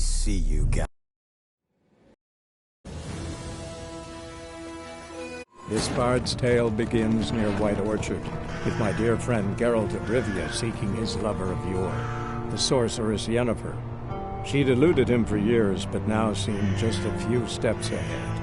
see you guys. This bard's tale begins near White Orchard, with my dear friend Geralt of Rivia seeking his lover of yore, the sorceress Yennefer. She'd eluded him for years, but now seemed just a few steps ahead.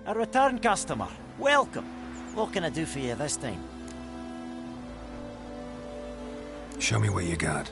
A return customer. Welcome. What can I do for you this time? Show me what you got.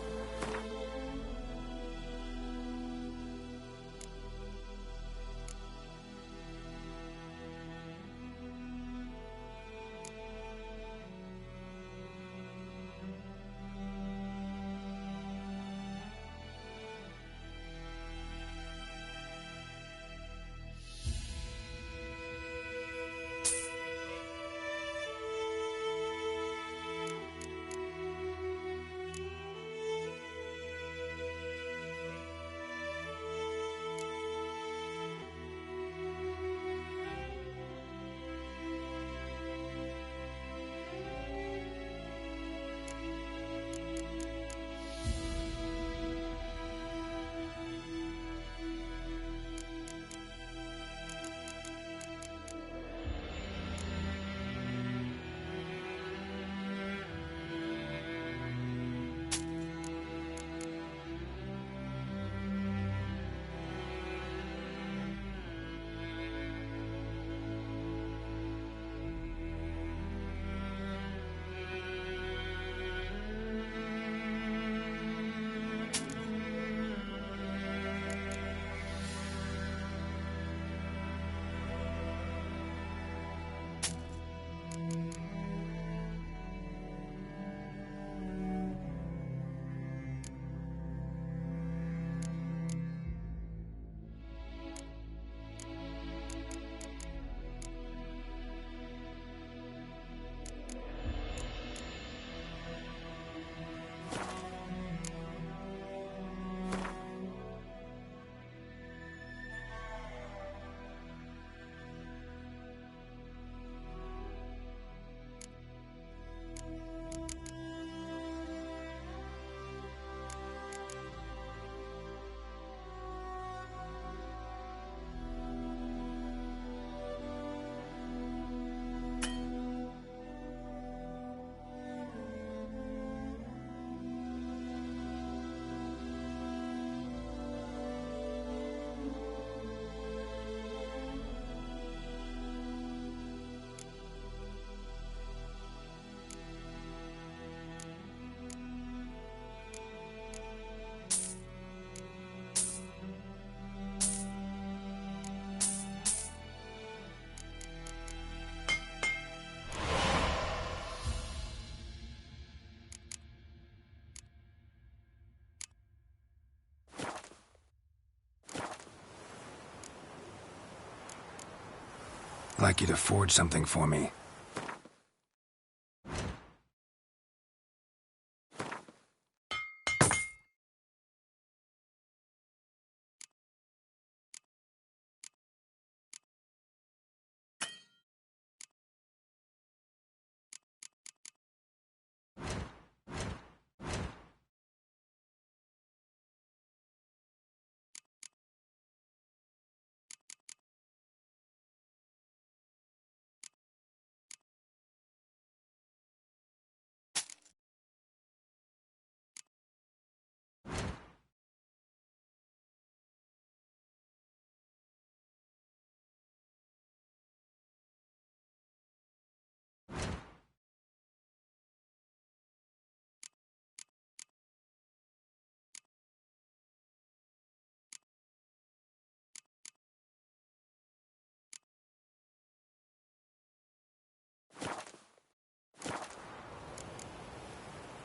I'd like you to forge something for me.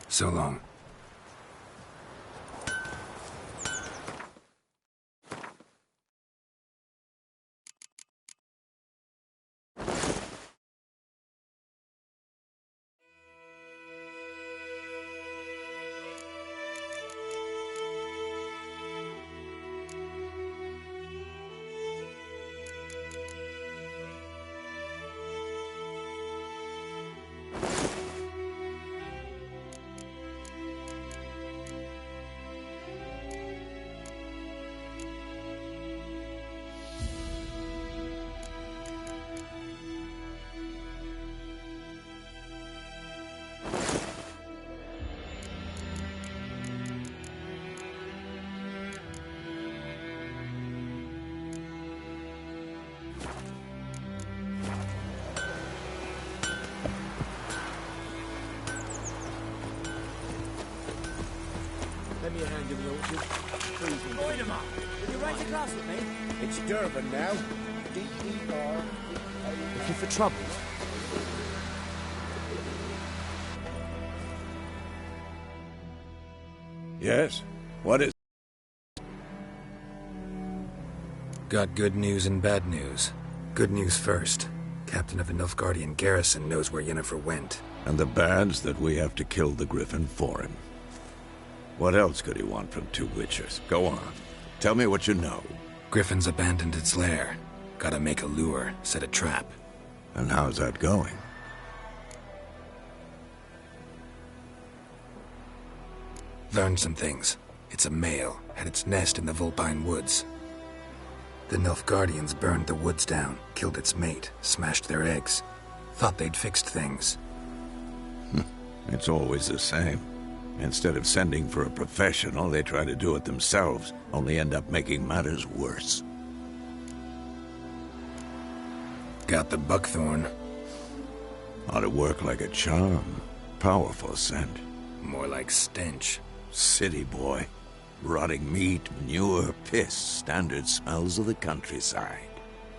So long. Lend me a hand, Griffin, won't you? Freezing. Voidemar, will you ride across with me? It's Durban now. D-E-R. Looking for trouble? Yes? What is... Got good news and bad news. Good news first. Captain of a Nilfgaardian garrison knows where Yennefer went. And the bad's that we have to kill the Griffin for him. What else could he want from two witchers? Go on. Tell me what you know. Griffin's abandoned its lair. Gotta make a lure, set a trap. And how's that going? Learned some things. It's a male, had its nest in the Vulpine Woods. The Nilfgaardians burned the woods down, killed its mate, smashed their eggs. Thought they'd fixed things. It's always the same. Instead of sending for a professional, they try to do it themselves, only end up making matters worse. Got the buckthorn. Ought to work like a charm. Powerful scent. More like stench. City boy. Rotting meat, manure, piss, standard smells of the countryside.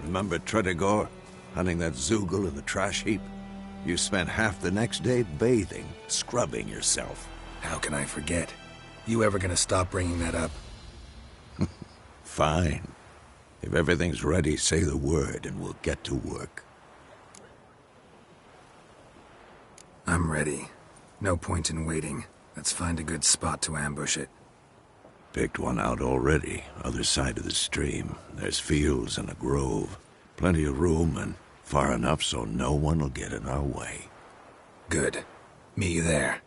Remember Tredegor? Hunting that Zoogle in the trash heap? You spent half the next day bathing, scrubbing yourself. How can I forget? You ever gonna stop bringing that up? Fine. If everything's ready, say the word and we'll get to work. I'm ready. No point in waiting. Let's find a good spot to ambush it. Picked one out already, other side of the stream. There's fields and a grove. Plenty of room and far enough so no one will get in our way. Good. Meet you there.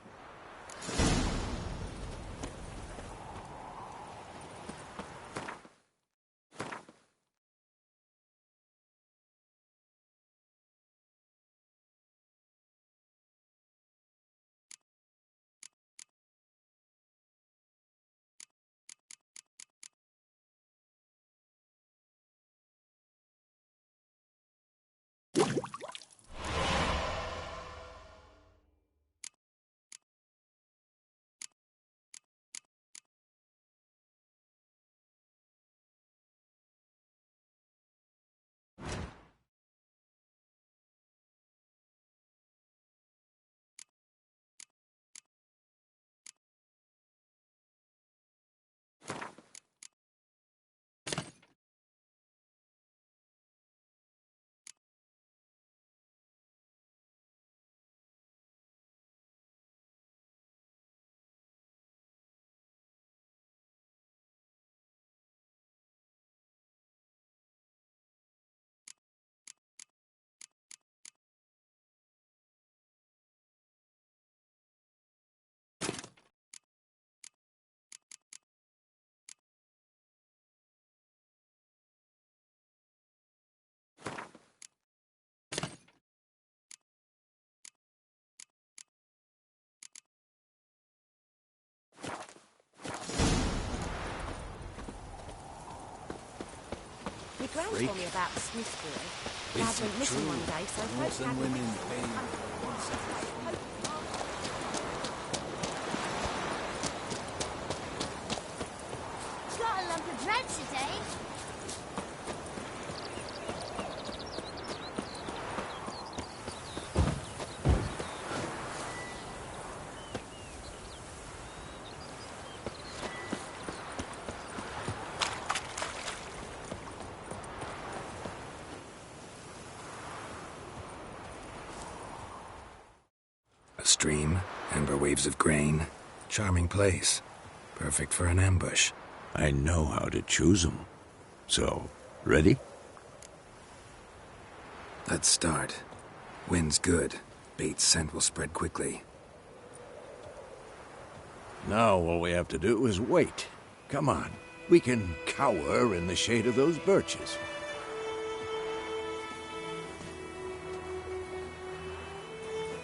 Sam told me about the Smith boy. Dad Is went it missing true? one day, so Wolves Coach and had women me. paying Got a lump of bread today. a stream, amber waves of grain. Charming place. Perfect for an ambush. I know how to choose 'em. So, ready? Let's start. Wind's good. Bait's scent will spread quickly. Now all we have to do is wait. Come on. We can cower in the shade of those birches.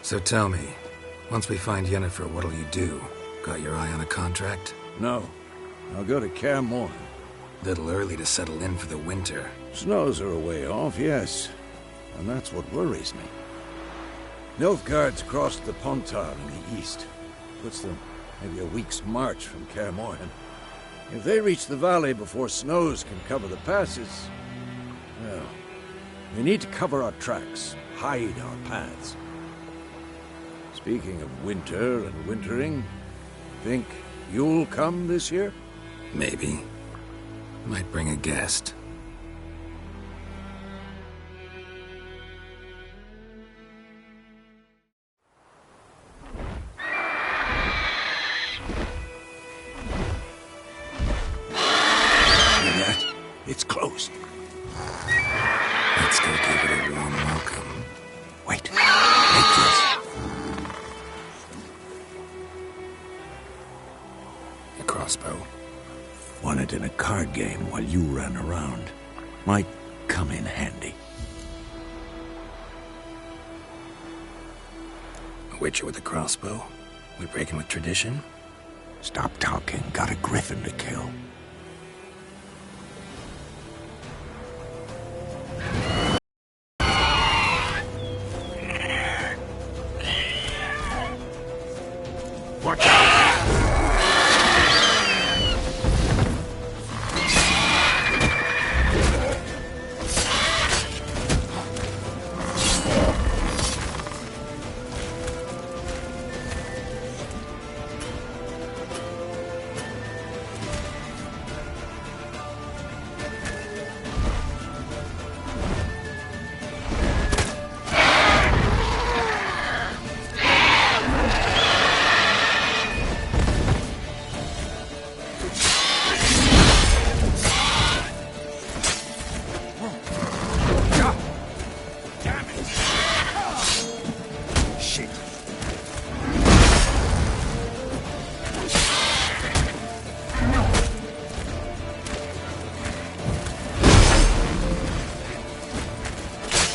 So tell me, once we find Yennefer, what'll you do? Got your eye on a contract? No. I'll go to Kaer Morhen. Little early to settle in for the winter. Snows are a way off, yes. And that's what worries me. Nilfgaard's crossed the Pontar in the east. Puts them maybe a week's march from Kaer Morhen. If they reach the valley before snows can cover the passes, well, we need to cover our tracks, hide our paths. Speaking of winter and wintering, think you'll come this year? Maybe. Might bring a guest. It's closed. Let's go give it a warm welcome. Wait. Take this. A crossbow. Won it in a card game while you ran around. Might come in handy. A witcher with a crossbow? We breaking with tradition? Stop talking. Got a Griffin to kill. Watch out!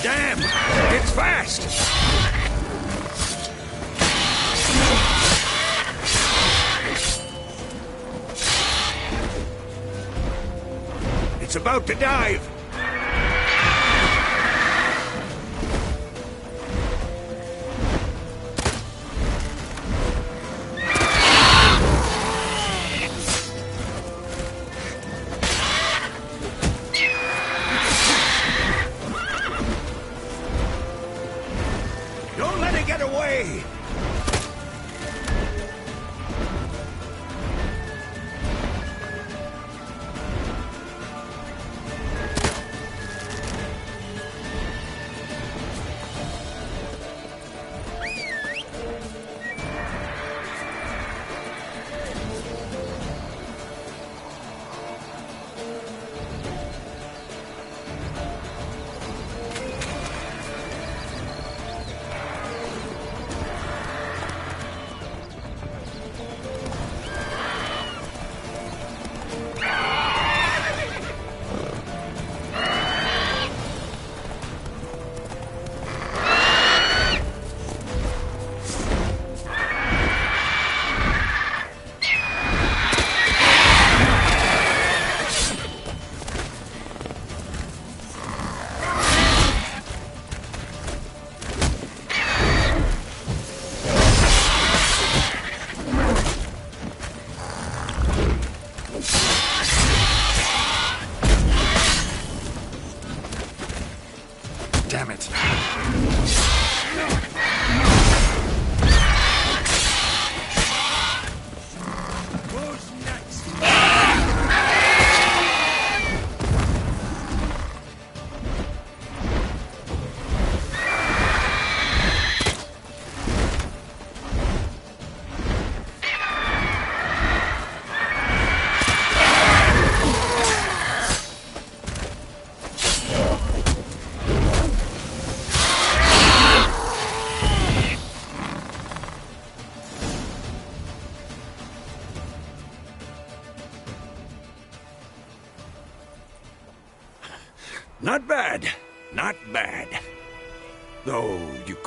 Damn! It's fast! It's about to dive! Don't let it get away!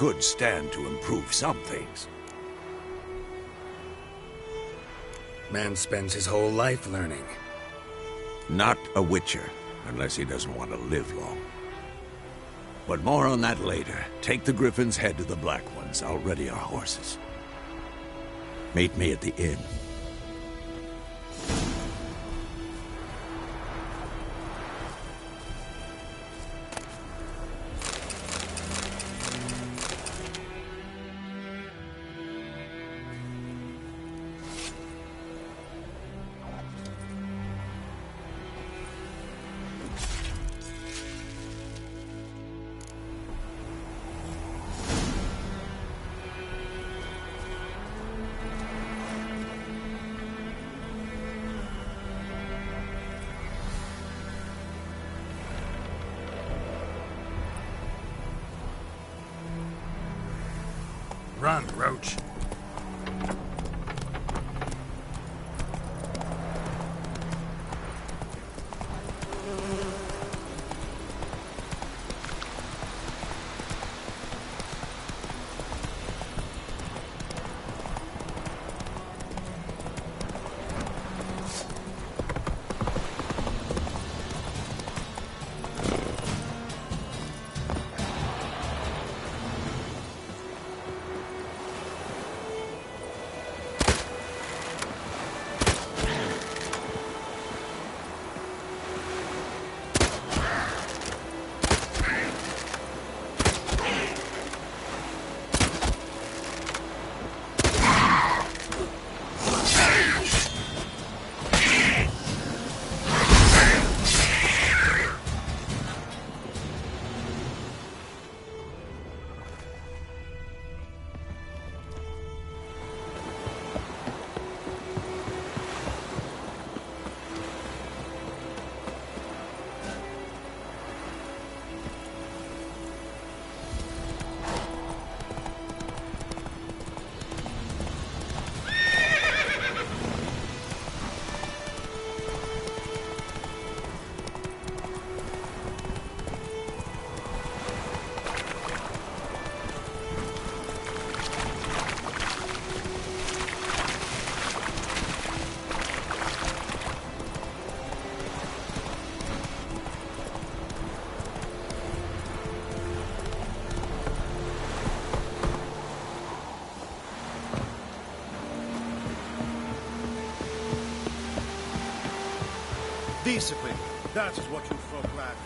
could stand to improve some things. Man spends his whole life learning. Not a Witcher, unless he doesn't want to live long. But more on that later. Take the Griffin's head to the Black Ones. I'll ready our horses. Meet me at the inn. Run, Roach. Discipline. That is what you folk lack.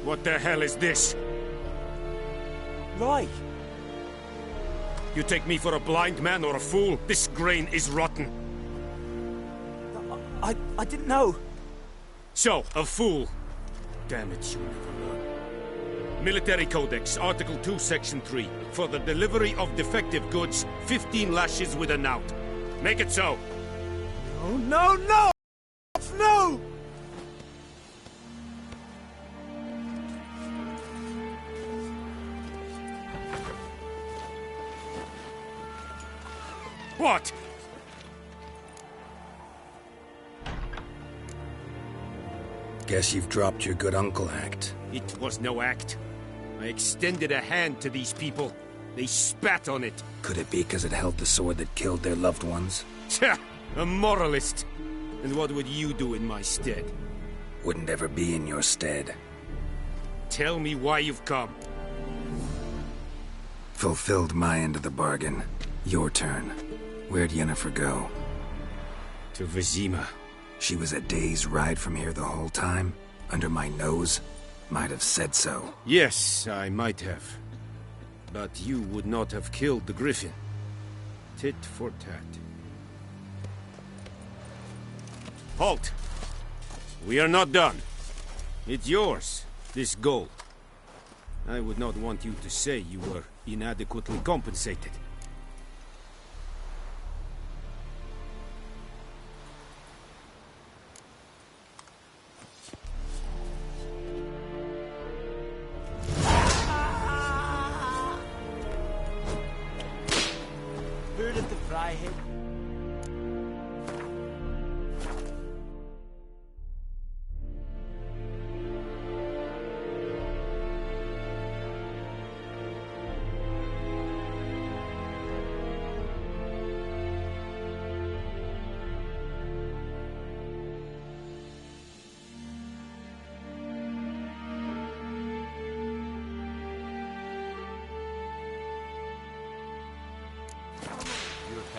What the hell is this? Right. You take me for a blind man or a fool? This grain is rotten. I didn't know. So, a fool. Damn it, you'll never learn. Military Codex, Article 2, Section 3. For the delivery of defective goods, 15 lashes with a knout. Make it so. Oh, no, no! No! What? Guess you've dropped your good uncle act. It was no act. I extended a hand to these people. They spat on it. Could it be because it held the sword that killed their loved ones? Tja, a moralist. And what would you do in my stead? Wouldn't ever be in your stead. Tell me why you've come. Fulfilled my end of the bargain. Your turn. Where'd Yennefer go? To Vizima. She was a day's ride from here the whole time? Under my nose? Might have said so. Yes, I might have. But you would not have killed the Griffin. Tit for tat. Halt! We are not done. It's yours, this gold. I would not want you to say you were inadequately compensated. Heard of the Fryhead?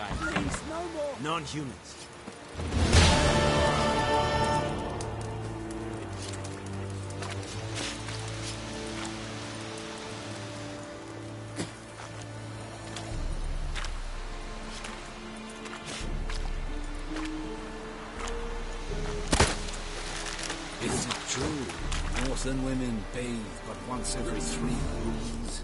kind. Please, no more. Non-humans. Is it true? Northern women bathe but once every 3 moons.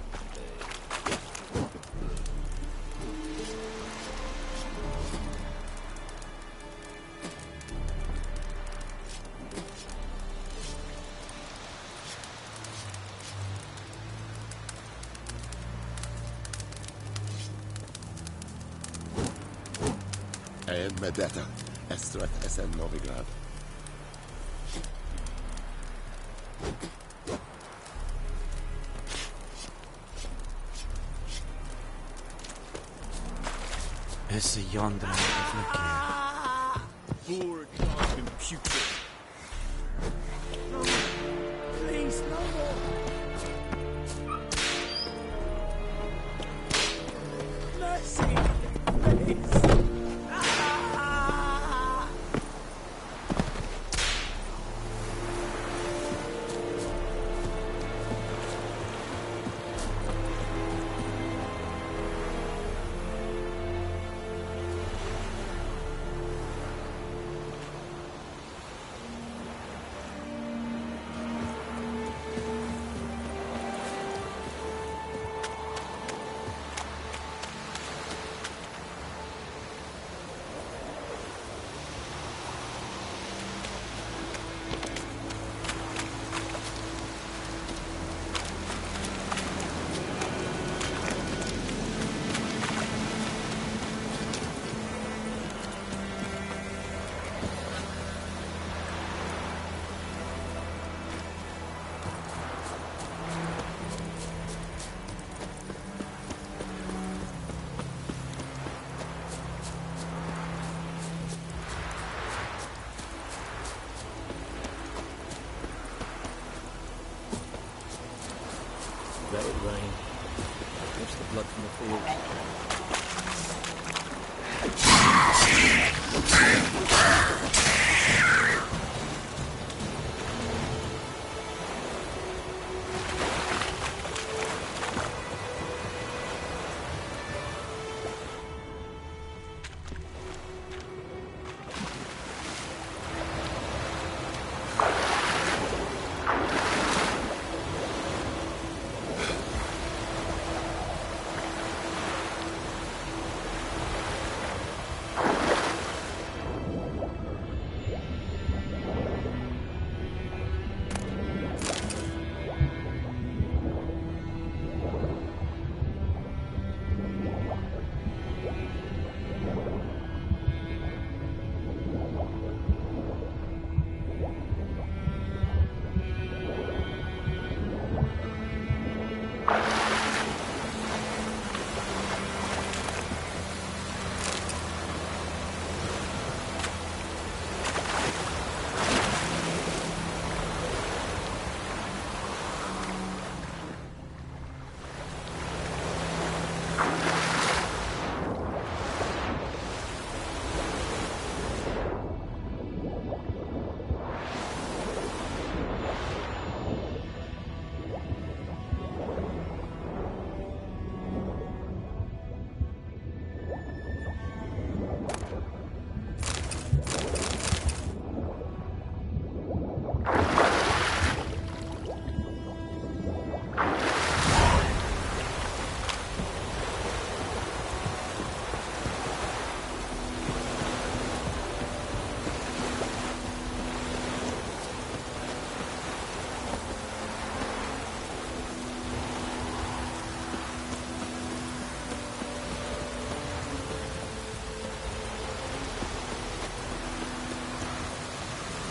Medeta, Estrat, SN Novigrad. Esse yonder motherfucker. Boar cast and putrid. No, please, no more. Mercy, please. Let it rain. Wash the blood from the fields.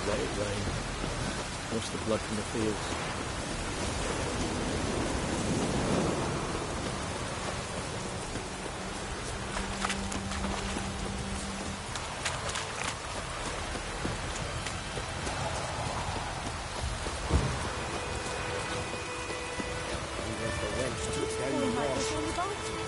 Let it rain. Wash the blood from the fields. Boy might just want the bathroom.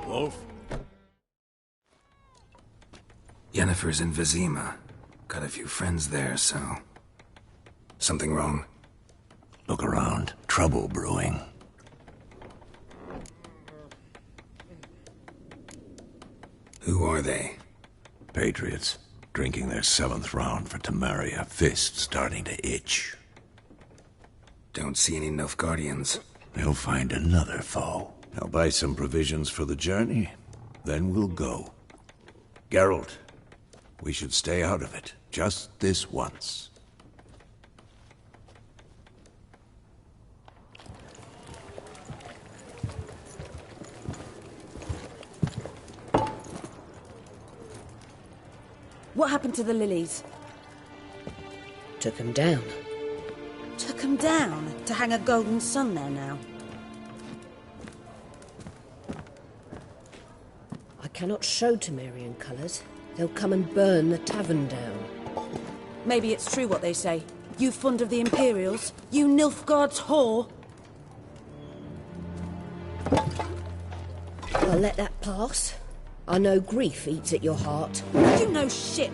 Wolf? Yennefer's in Vizima. Got a few friends there, so... Something wrong? Look around. Trouble brewing. Who are they? Patriots. Drinking their 7th round for Temeria. Fist starting to itch. Don't see any Nilfgaardians. They'll find another foe. I'll buy some provisions for the journey. Then we'll go. Geralt, we should stay out of it. Just this once. What happened to the lilies? Took them down. Took them down? To hang a golden sun there now? I cannot show Temerian colours. They'll come and burn the tavern down. Maybe it's true what they say. You fond of the Imperials? You Nilfgaard's whore? I'll let that pass. I know grief eats at your heart. You know shit.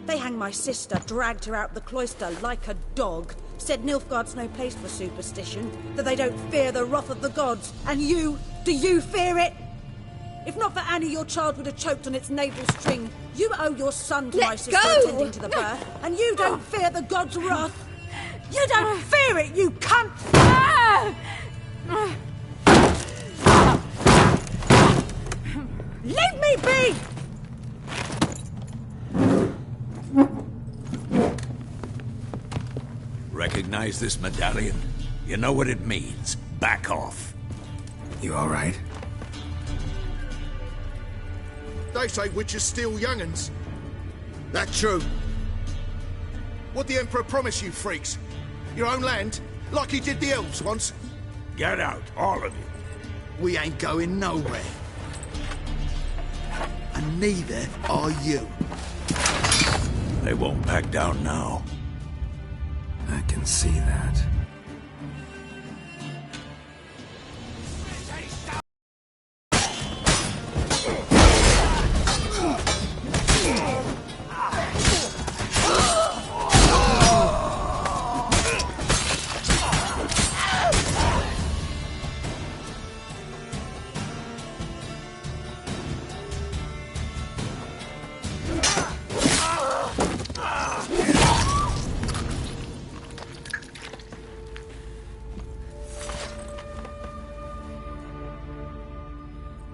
They hanged my sister, dragged her out the cloister like a dog. Said Nilfgaard's no place for superstition, that they don't fear the wrath of the gods. And you, do you fear it? If not for Annie, your child would have choked on its navel string. You owe your son to my sister attending to the birth, and you don't fear the gods' wrath. You don't fear it, you cunt! Leave me be! Recognize this medallion? You know what it means. Back off. You all right? They say witches steal young'uns. That true? What the Emperor promise you, freaks? Your own land? Like he did the elves once? Get out, all of you. We ain't going nowhere. And neither are you. They won't back down now. I can see that.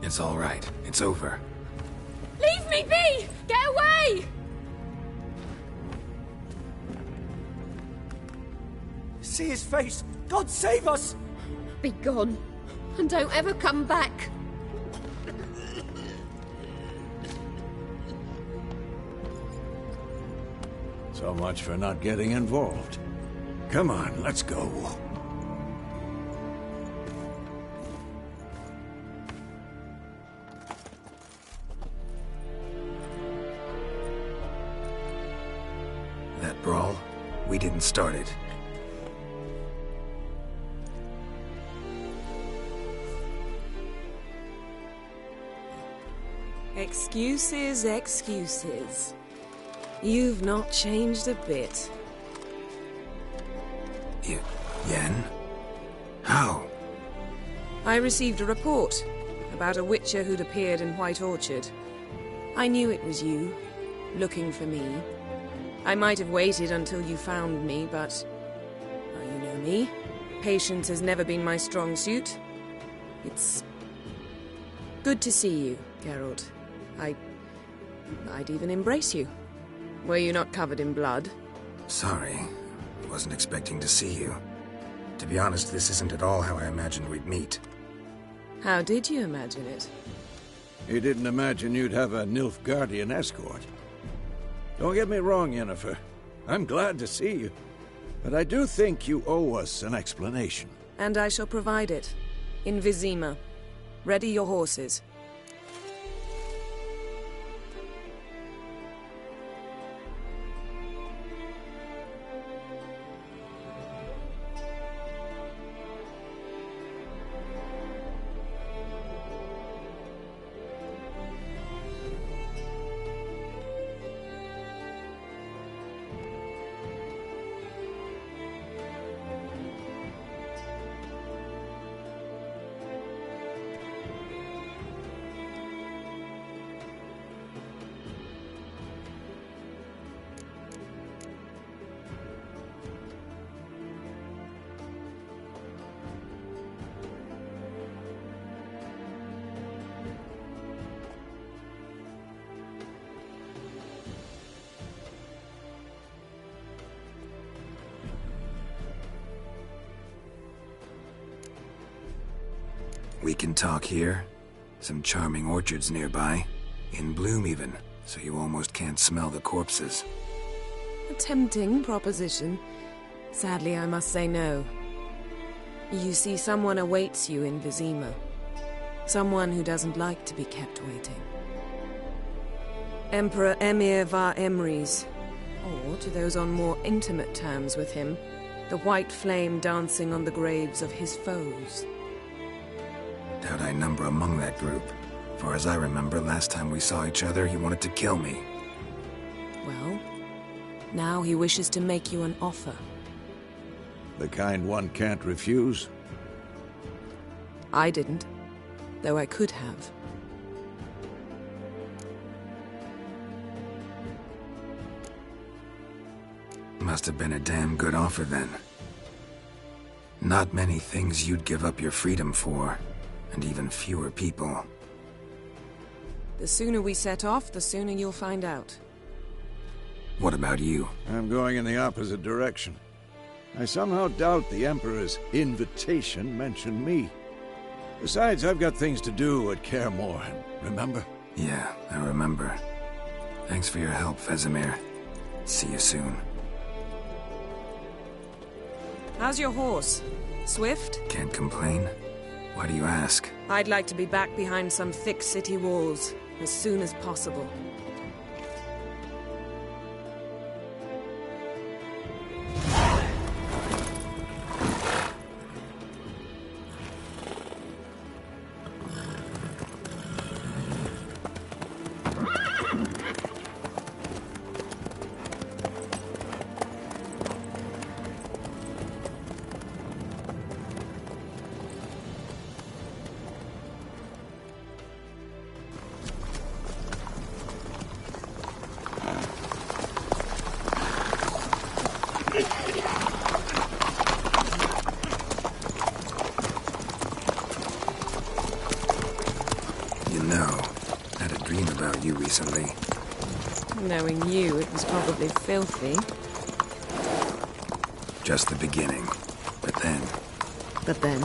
It's all right. It's over. Leave me be! Get away! See his face! God save us! Be gone, and don't ever come back. So much for not getting involved. Come on, let's go. That brawl, we didn't start it. Excuses, excuses. You've not changed a bit. Yen? How? I received a report about a witcher who'd appeared in White Orchard. I knew it was you, looking for me. I might have waited until you found me, but... well, you know me. Patience has never been my strong suit. It's... good to see you, Geralt. I'd even embrace you. Were you not covered in blood? Sorry. Wasn't expecting to see you. To be honest, this isn't at all how I imagined we'd meet. How did you imagine it? You didn't imagine you'd have a Nilfgaardian escort. Don't get me wrong, Yennefer. I'm glad to see you. But I do think you owe us an explanation. And I shall provide it. In Vizima. Ready your horses. We can talk here. Some charming orchards nearby. In bloom even, so you almost can't smell the corpses. A tempting proposition. Sadly, I must say no. You see, someone awaits you in Vizima. Someone who doesn't like to be kept waiting. Emperor Emir var Emrys, or to those on more intimate terms with him, the white flame dancing on the graves of his foes. Doubt I number among that group. For as I remember, last time we saw each other, he wanted to kill me. Well, now he wishes to make you an offer. The kind one can't refuse? I didn't, though I could have. Must have been a damn good offer then. Not many things you'd give up your freedom for, and even fewer people. The sooner we set off, the sooner you'll find out. What about you? I'm going in the opposite direction. I somehow doubt the Emperor's invitation mentioned me. Besides, I've got things to do at Kaer Morhen, remember? Yeah, I remember. Thanks for your help, Vesemir. See you soon. How's your horse? Swift? Can't complain. Why do you ask? I'd like to be back behind some thick city walls as soon as possible. Recently. Knowing you, it was probably filthy. Just the beginning. But then... But then?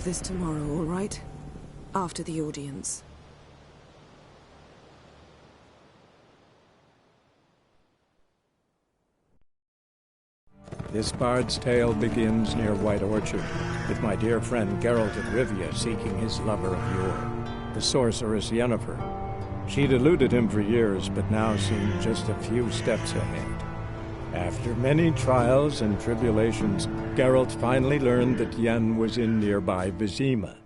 This tomorrow, all right? After the audience. This bard's tale begins near White Orchard, with my dear friend Geralt of Rivia seeking his lover of yore, the sorceress Yennefer. She'd eluded him for years, but now seemed just a few steps ahead. After many trials and tribulations, Geralt finally learned that Yen was in nearby Vizima.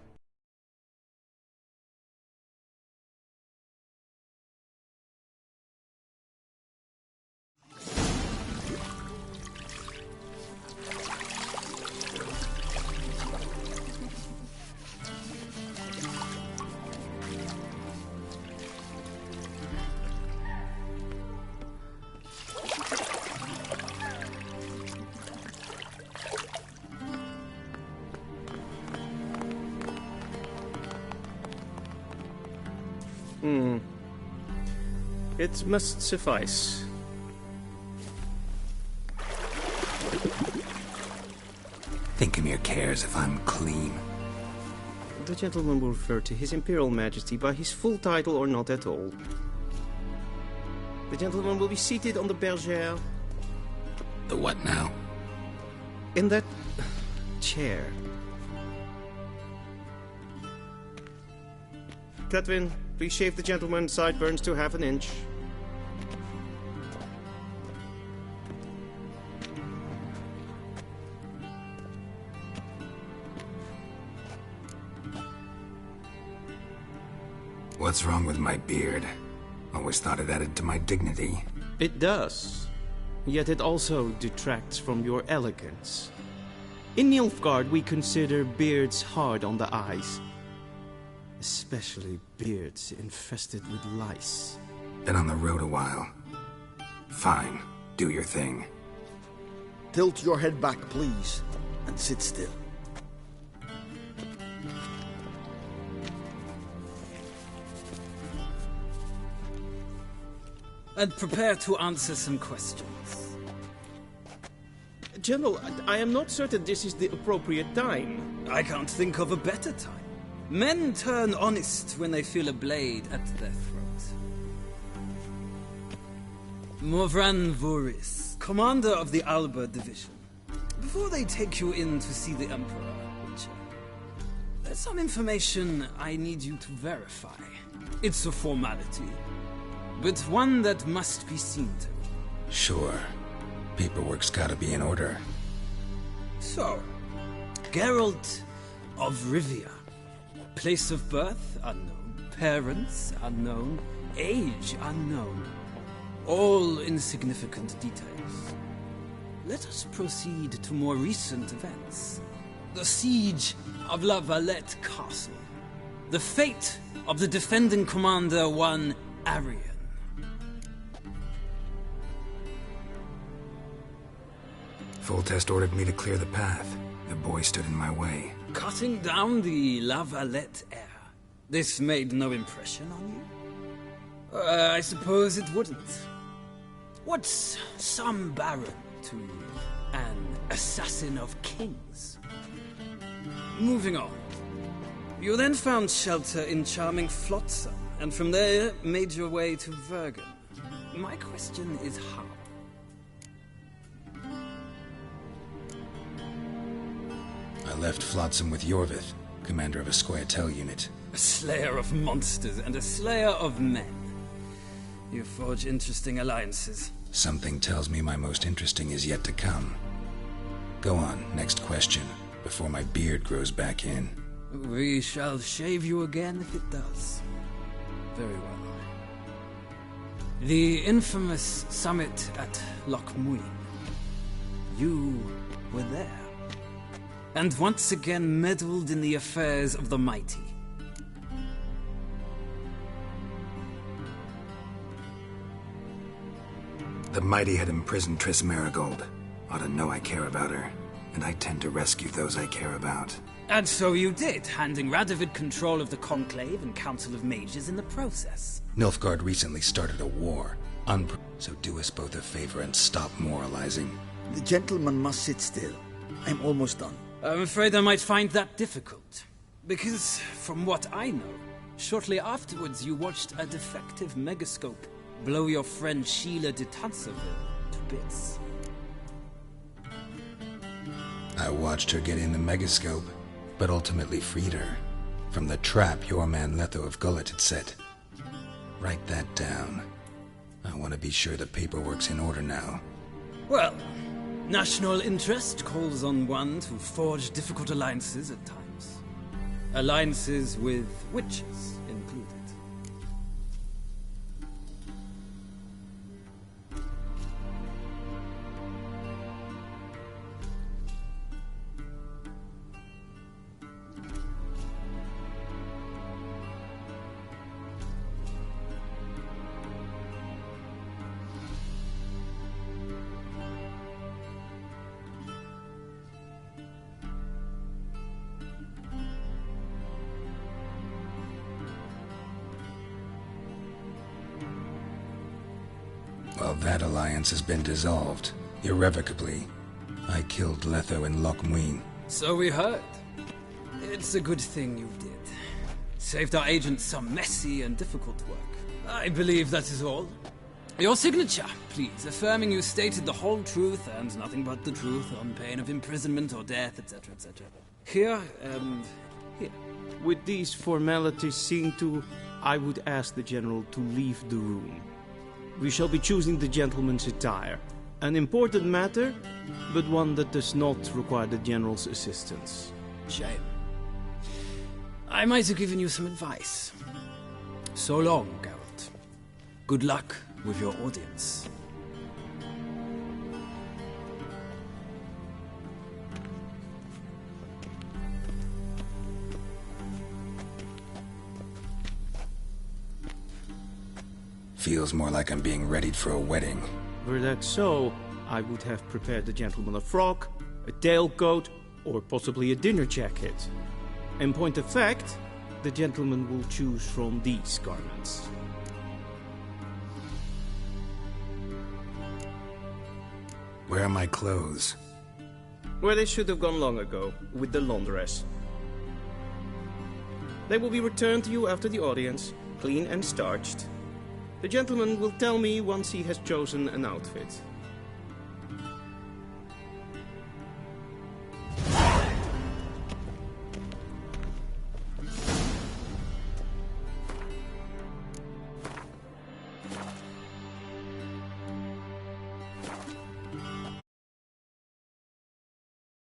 It must suffice. Think Emir cares if I'm clean? The gentleman will refer to His Imperial Majesty by his full title or not at all. The gentleman will be seated on the bergère. The what now? In that chair. Griffin, please shave the gentleman's sideburns to ½ inch. What's wrong with my beard? Always thought it added to my dignity. It does. Yet it also detracts from your elegance. In Nilfgaard, we consider beards hard on the eyes. Especially beards infested with lice. Been on the road a while. Fine, do your thing. Tilt your head back, please, and sit still. And prepare to answer some questions. General, I am not certain this is the appropriate time. I can't think of a better time. Men turn honest when they feel a blade at their throat. Morvran Voris, commander of the Alba Division. Before they take you in to see the Emperor, Witcher, there's some information I need you to verify. It's a formality, but one that must be seen to. Sure. Paperwork's gotta be in order. So, Geralt of Rivia. Place of birth, unknown. Parents, unknown. Age, unknown. All insignificant details. Let us proceed to more recent events. The siege of La Valette Castle. The fate of the defending commander, one Arian. Foltest ordered me to clear the path. The boy stood in my way. Cutting down the La Valette heir. This made no impression on you? I suppose it wouldn't. What's some baron to an assassin of kings? Moving on. You then found shelter in charming Flotsam, and from there made your way to Vergen. My question is how? I left Flotsam with Yorvith, commander of a Squaretel unit. A slayer of monsters and a slayer of men. You forge interesting alliances. Something tells me my most interesting is yet to come. Go on, next question, before my beard grows back in. We shall shave you again if it does. Very well. The infamous summit at Loch Muin. You were there. And once again meddled in the affairs of the mighty. The mighty had imprisoned Triss Marigold. Ought to know I care about her, and I tend to rescue those I care about. And so you did, handing Radovid control of the Conclave and Council of Mages in the process. Nilfgaard recently started a war. So do us both a favor and stop moralizing. The gentleman must sit still. I'm almost done. I'm afraid I might find that difficult. Because, from what I know, shortly afterwards you watched a defective megascope blow your friend Sheila de Tanserville to bits. I watched her get in the megascope, but ultimately freed her from the trap your man Letho of Gullet had set. Write that down. I want to be sure the paperwork's in order now. Well, national interest calls on one to forge difficult alliances at times. Alliances with witches included. Well, that alliance has been dissolved, irrevocably. I killed Letho in Loch Muin. So we heard. It's a good thing you did. Saved our agent some messy and difficult work. I believe that is all. Your signature, please, affirming you stated the whole truth and nothing but the truth on pain of imprisonment or death, etc., etc. Here and here. With these formalities seen to, I would ask the General to leave the room. We shall be choosing the gentleman's attire. An important matter, but one that does not require the General's assistance. Shame. I might have given you some advice. So long, Geralt. Good luck with your audience. Feels more like I'm being readied for a wedding. Were that so, I would have prepared the gentleman a frock, a tailcoat, or possibly a dinner jacket. In point of fact, the gentleman will choose from these garments. Where are my clothes? Where they should have gone long ago, with the laundress. They will be returned to you after the audience, clean and starched. The gentleman will tell me once he has chosen an outfit.